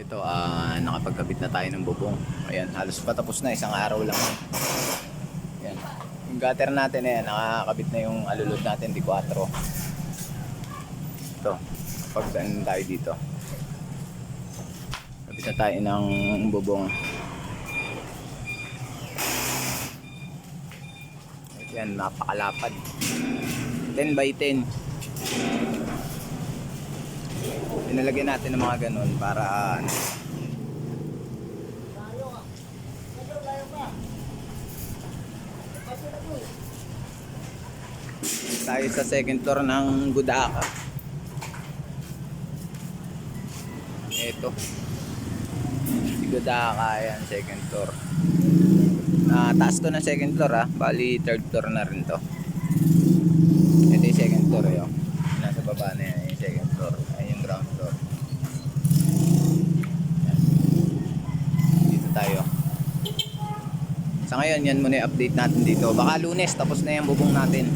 Ito, nakapagkabit na tayo ng bubong. Ayan, halos patapos na, isang araw lang. Ayan. Yung gutter natin, ayan, nakakabit na yung alulod natin, di 4. Ito, pagdaan tayo dito. Kabit na tayo ng bubong. Ayan, napakalapad. 10 by 10. Pinalagyan natin ng mga ganun para tayo sa second floor ng Gudaka. Ito si Gudaka, yan, second floor. Taas to ng second floor, bali third floor na rin to. Ito yung second floor, yun. Nasa baba na yan yung second floor. Ayun yung ground floor. Yan. Dito tayo. Sa ngayon, yan muna yung update natin dito. Baka Lunes tapos na yung bubong natin.